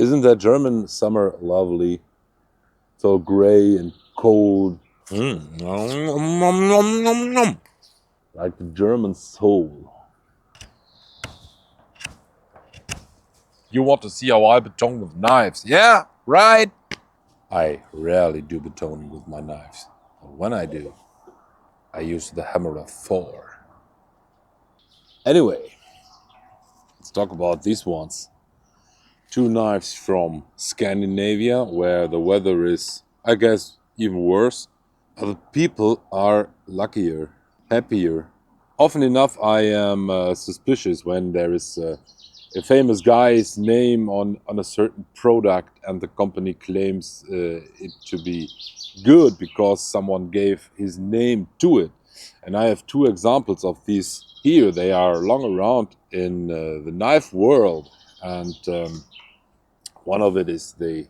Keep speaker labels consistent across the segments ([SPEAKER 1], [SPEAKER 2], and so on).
[SPEAKER 1] Isn't that German summer lovely? So gray and cold. Like the German soul.
[SPEAKER 2] You want to see how I batone with knives? Yeah, right.
[SPEAKER 1] I rarely do batoning with my knives. But when I do, I use the hammer of Thor. Anyway, let's talk about these ones. 2 knives from Scandinavia, where the weather is, I guess, even worse. Other people are luckier, happier. Often enough, I am suspicious when there is a famous guy's name on a certain product and the company claims it to be good because someone gave his name to it. And I have 2 examples of these here. They are long around in the knife world. And one of it is the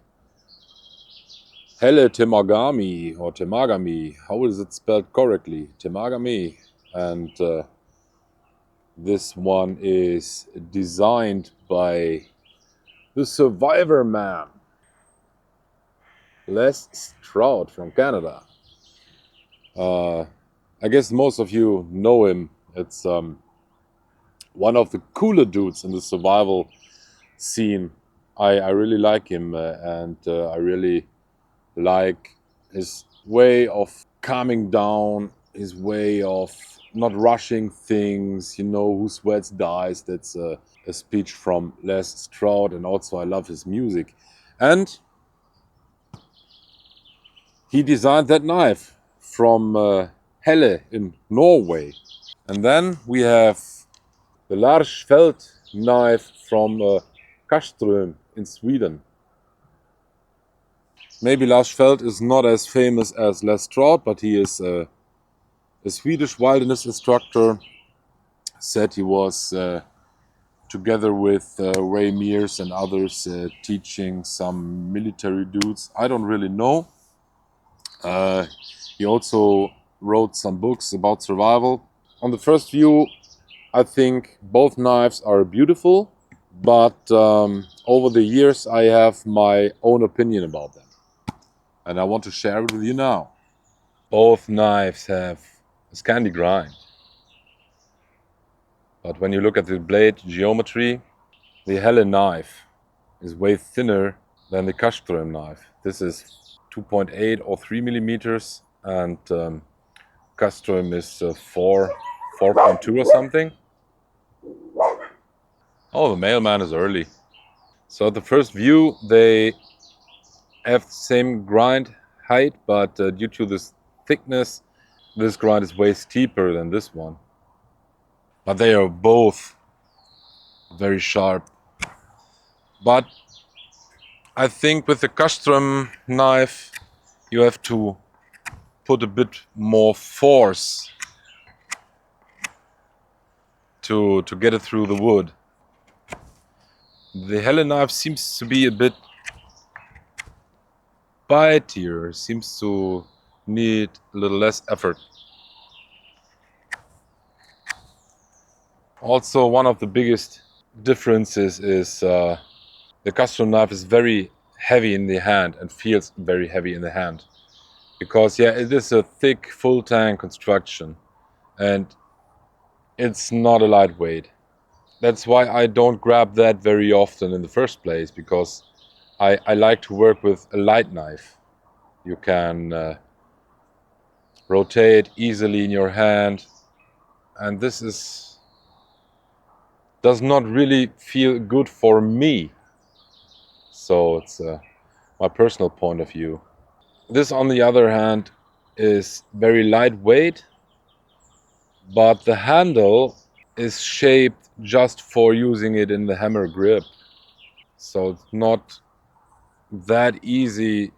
[SPEAKER 1] Helle Temagami or Temagami. How is it spelled correctly? Temagami. And this one is designed by the Survivor Man, Les Stroud from Canada. I guess most of you know him. It's one of the cooler dudes in the survival scene. I really like him and I really like his way of calming down, his way of not rushing things, you know, who sweats dies. That's a speech from Les Stroud, and also I love his music. And he designed that knife from Helle in Norway. And then we have the Lars Fält knife from Casström in Sweden. Maybe Lars Fält is not as famous as Les Stroud, but he is a Swedish wilderness instructor. Said he was together with Ray Mears and others teaching some military dudes. I don't really know. He also wrote some books about survival. On the first view, I think both knives are beautiful, but over the years I have my own opinion about them. And I want to share it with you now. Both knives have a Scandi grind. But when you look at the blade geometry, the Helle knife is way thinner than the Casström knife. This is 2.8 or 3 millimeters, and Casström is 4.2 or something. Oh, the mailman is early. So at the first view, they have the same grind height, but due to this thickness, this grind is way steeper than this one. But they are both very sharp. But I think with the Casström knife, you have to put a bit more force to get it through the wood. The Helle knife seems to be a bit bitier, seems to need a little less effort. Also, one of the biggest differences is the Casström knife is very heavy in the hand and feels very heavy in the hand. Because yeah, it is a thick, full tang construction and it's not a lightweight. That's why I don't grab that very often in the first place, because I like to work with a light knife. You can rotate easily in your hand, and this does not really feel good for me. So it's my personal point of view. This, on the other hand, is very lightweight, but the handle is shaped just for using it in the hammer grip. So it's not that easy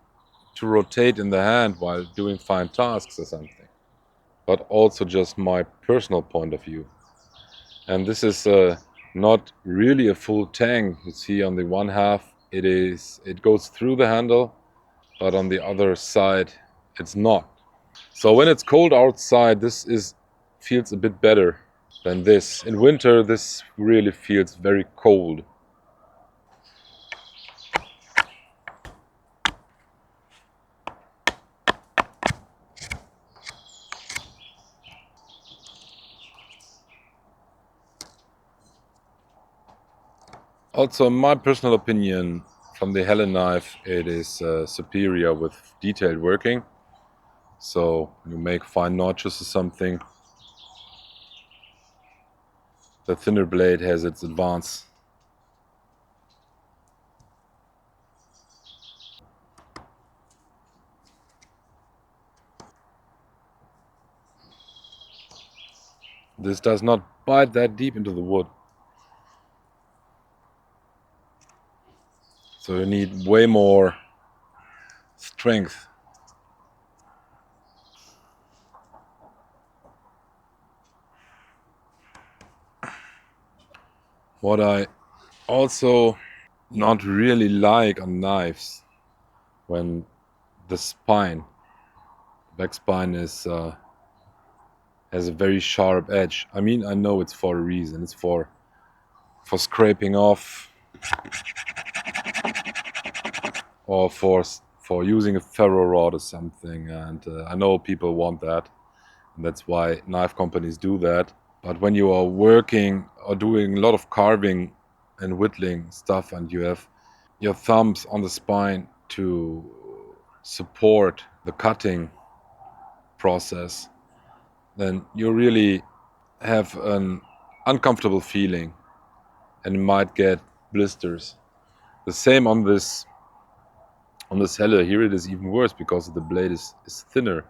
[SPEAKER 1] to rotate in the hand while doing fine tasks or something. But also just my personal point of view. And this is not really a full tang. You see on the one half it goes through the handle, but on the other side it's not. So when it's cold outside, this feels a bit better than this. In winter, this really feels very cold. Also, in my personal opinion, from the Helle knife, it is superior with detailed working. So you make fine notches or something. The thinner blade has its advance. This does not bite that deep into the wood. So you need way more strength. What I also not really like on knives, when the spine, back spine is has a very sharp edge. I mean, I know it's for a reason. It's for scraping off, or for using a ferro rod or something. And I know people want that, and that's why knife companies do that. But when you are working or doing a lot of carving and whittling stuff, and you have your thumbs on the spine to support the cutting process, then you really have an uncomfortable feeling and you might get blisters. The same on this Helle. Here it is even worse because the blade is thinner.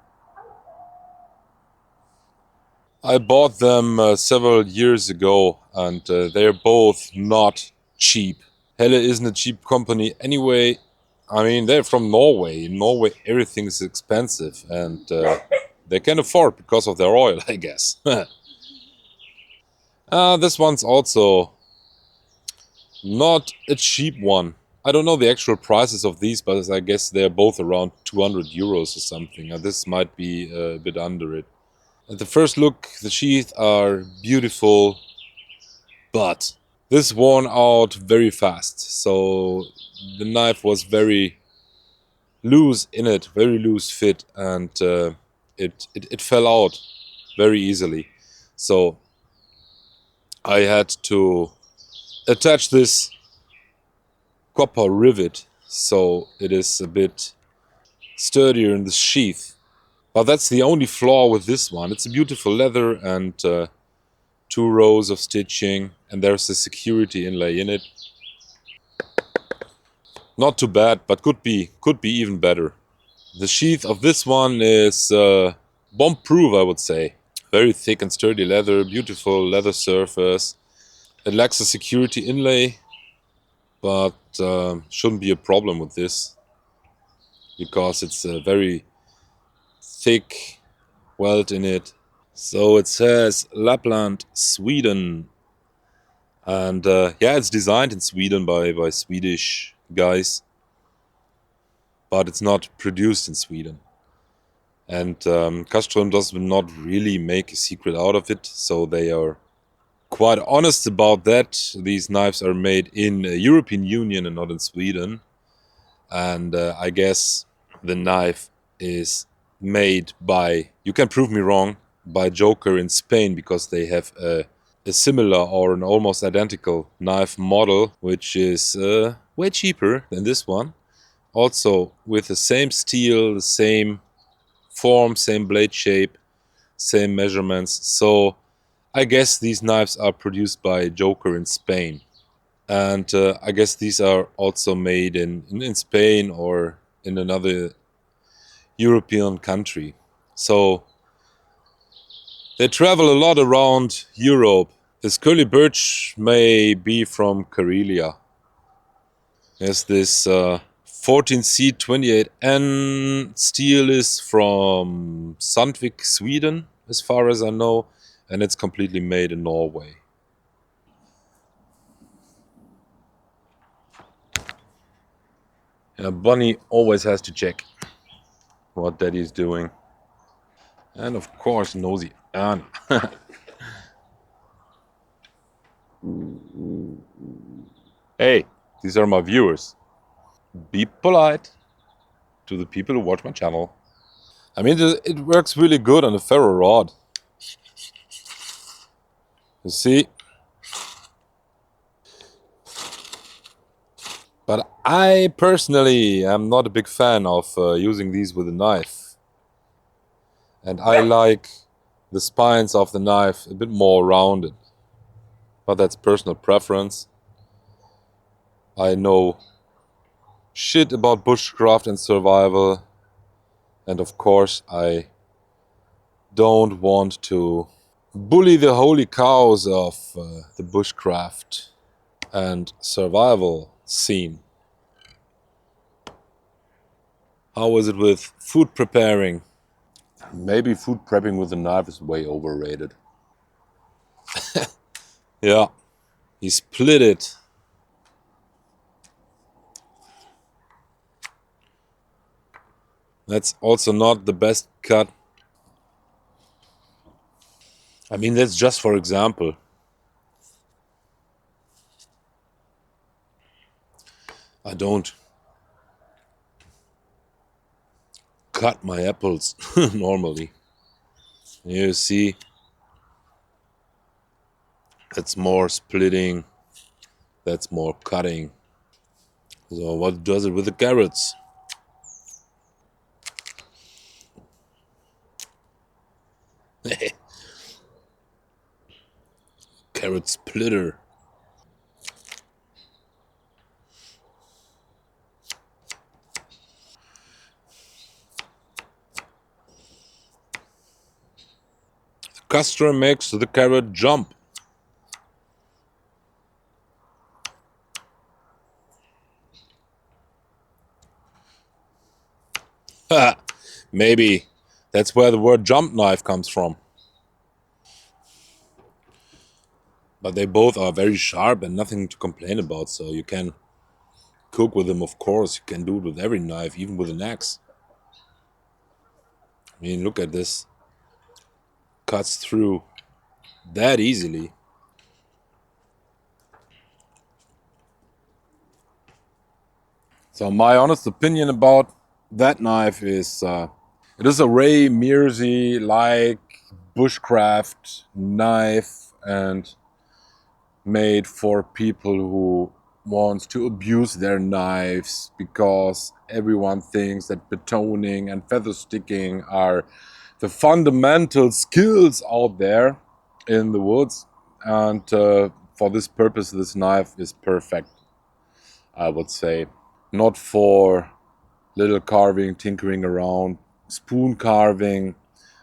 [SPEAKER 1] I bought them several years ago, and they're both not cheap. Helle isn't a cheap company anyway. I mean, they're from Norway. In Norway, everything is expensive, and they can afford because of their oil, I guess. This one's also not a cheap one. I don't know the actual prices of these, but I guess they're both around 200 euros or something. This might be a bit under it. At the first look, the sheath are beautiful, but this worn out very fast. So the knife was very loose in it, very loose fit, and it fell out very easily. So I had to attach this copper rivet so it is a bit sturdier in the sheath. But that's the only flaw with this one. It's a beautiful leather and 2 rows of stitching, and there's a security inlay in it. Not too bad, but could be even better. The sheath of this one is bomb-proof, I would say. Very thick and sturdy leather, beautiful leather surface. It lacks a security inlay, but shouldn't be a problem with this because it's a very thick welt in it. So it says Lapland, Sweden, and yeah, it's designed in Sweden by Swedish guys, but it's not produced in Sweden. And Casström does not really make a secret out of it, so they are quite honest about that. These knives are made in the European Union and not in Sweden. And I guess the knife is made by, you can prove me wrong, by Joker in Spain, because they have a similar or an almost identical knife model, which is way cheaper than this one. Also with the same steel, the same form, same blade shape, same measurements. So I guess these knives are produced by Joker in Spain. And I guess these are also made in Spain or in another European country. So they travel a lot around Europe. This curly birch may be from Karelia. There's this 14C28N steel is from Sandvik, Sweden, as far as I know, and it's completely made in Norway. Yeah, Bunny always has to check what Daddy's doing. And of course, nosy Anna. Hey, these are my viewers. Be polite to the people who watch my channel. I mean, it works really good on the ferro rod. You see? But I personally am not a big fan of using these with a knife. And I like the spines of the knife a bit more rounded. But that's personal preference. I know shit about bushcraft and survival. And of course, I don't want to bully the holy cows of the bushcraft and survival scene. How is it with food preparing? Maybe food prepping with a knife is way overrated. Yeah, he split it. That's also not the best cut. I mean, that's just for example. I don't cut my apples normally. You see, that's more splitting, that's more cutting. So what does it with the carrots? Carrot splitter. Casström makes the carrot jump. Maybe that's where the word jump knife comes from. But they both are very sharp and nothing to complain about, so you can cook with them, of course. You can do it with every knife, even with an axe. I mean, look at this. Cuts through that easily. So my honest opinion about that knife is it is a Ray Mearsey-like bushcraft knife and made for people who want to abuse their knives because everyone thinks that batoning and feather sticking are the fundamental skills out there in the woods, and for this purpose this knife is perfect, I would say. Not for little carving, tinkering around, spoon carving.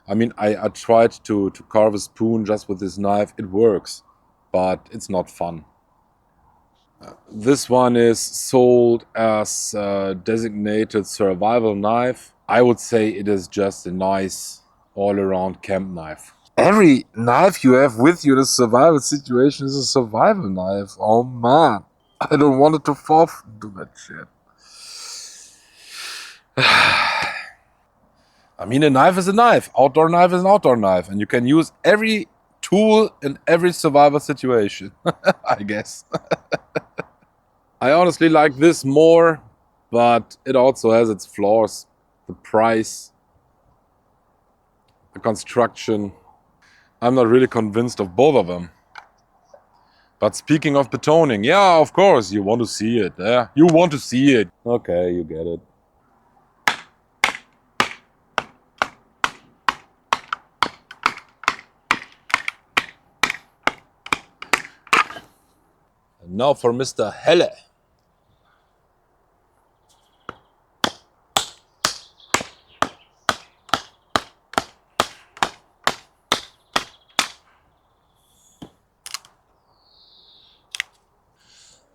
[SPEAKER 1] I mean, I tried to carve a spoon just with this knife. It works, but it's not fun. This one is sold as a designated survival knife. I would say it is just a nice all-around camp knife. Every knife you have with you in a survival situation is a survival knife. Oh man, I don't want it to fall into that shit. I mean, a knife is a knife. Outdoor knife is an outdoor knife. And you can use every tool in every survival situation, I guess. I honestly like this more, but it also has its flaws. The price, the construction. I'm not really convinced of both of them. But speaking of batoning, yeah, of course, you want to see it. Yeah, you want to see it. Okay, you get it. And now for Mr. Helle.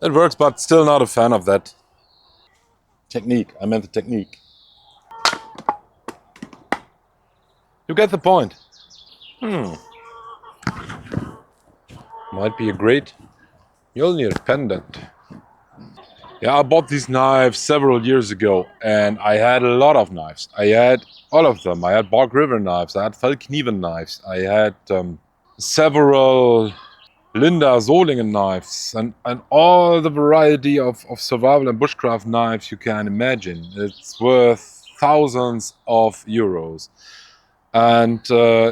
[SPEAKER 1] It works, but still not a fan of that technique. I meant the technique. You get the point. Might be a great Mjolnir pendant. Yeah, I bought these knives several years ago, and I had a lot of knives. I had all of them. I had Bog River knives. I had Feldknieven knives. I had several Linda Solingen knives, and all the variety of survival and bushcraft knives you can imagine. It's worth thousands of euros. And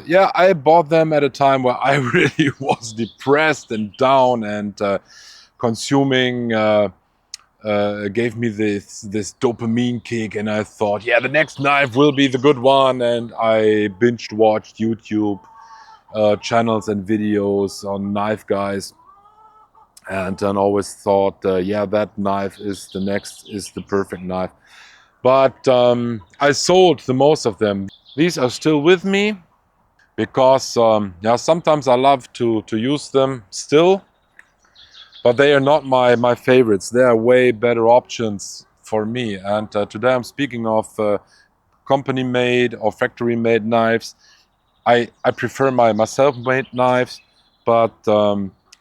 [SPEAKER 1] yeah, I bought them at a time where I really was depressed and down and consuming gave me this dopamine kick, and I thought, yeah, the next knife will be the good one. And I binge watched YouTube channels and videos on knife guys, and then always thought, yeah, that knife is the perfect knife. But I sold the most of them. These are still with me because yeah, sometimes I love to use them still, but they are not my favorites. There are way better options for me. And today I'm speaking of company made or factory made knives. I prefer my self-made knives, but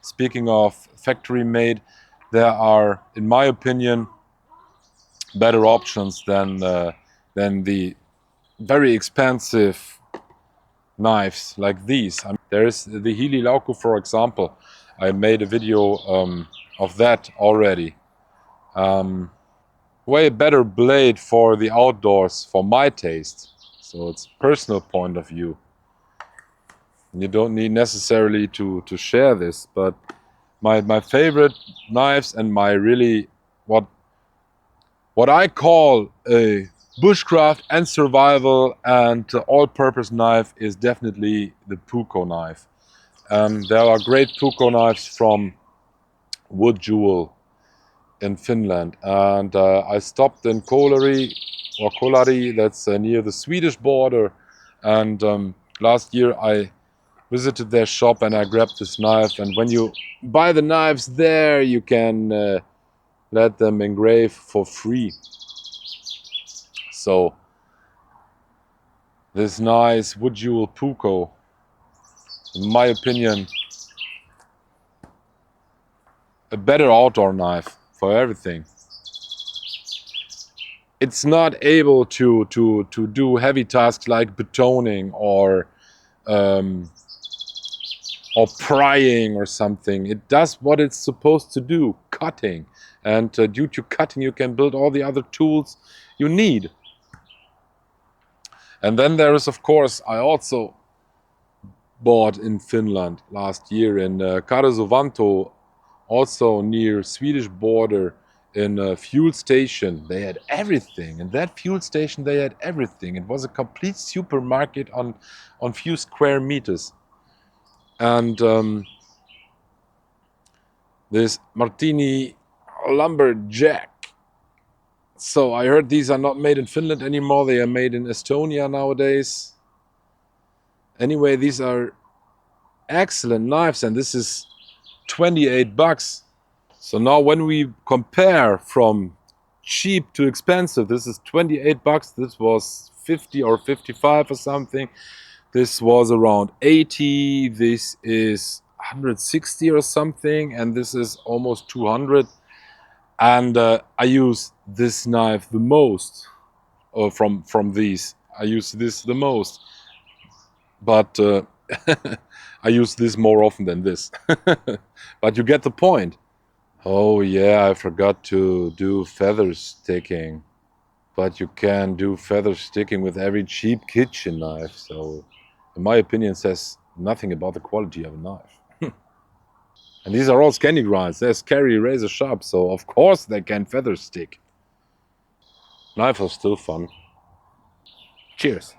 [SPEAKER 1] speaking of factory made, there are, in my opinion, better options than the very expensive knives like these. I mean, there is the Helle Lauku, for example. I made a video of that already. Way better blade for the outdoors, for my taste. So it's personal point of view. You don't need necessarily to share this, but my favorite knives and my really what I call a bushcraft and survival and all-purpose knife is definitely the Puukko knife. There are great Puukko knives from Wood Jewel in Finland, and I stopped in Kolari, that's near the Swedish border, and last year I visited their shop and I grabbed this knife. And when you buy the knives there, you can let them engrave for free. So this nice Wood Jewel Puukko, in my opinion, a better outdoor knife for everything. It's not able to do heavy tasks like batoning or prying or something. It does what it's supposed to do, cutting. And due to cutting, you can build all the other tools you need. And then there is, of course, I also bought in Finland last year in Karesuvanto, also near Swedish border, in a fuel station. They had everything. In that fuel station, they had everything. It was a complete supermarket on few square meters. And this Martini Lumberjack. So I heard these are not made in Finland anymore. They are made in Estonia nowadays. Anyway, these are excellent knives, and this is 28 bucks. So now when we compare from cheap to expensive, this is 28 bucks. This was 50 or 55 or something. This was around 80. This is 160 or something, and this is almost 200. And I use this knife the most, or from these. I use this the most, but I use this more often than this. But you get the point. Oh yeah, I forgot to do feather sticking. But you can do feather sticking with every cheap kitchen knife. So, in my opinion, says nothing about the quality of a knife. And these are all Scandi grinds. They're scary, razor sharp, so of course they can feather stick. Knives are still fun. Cheers.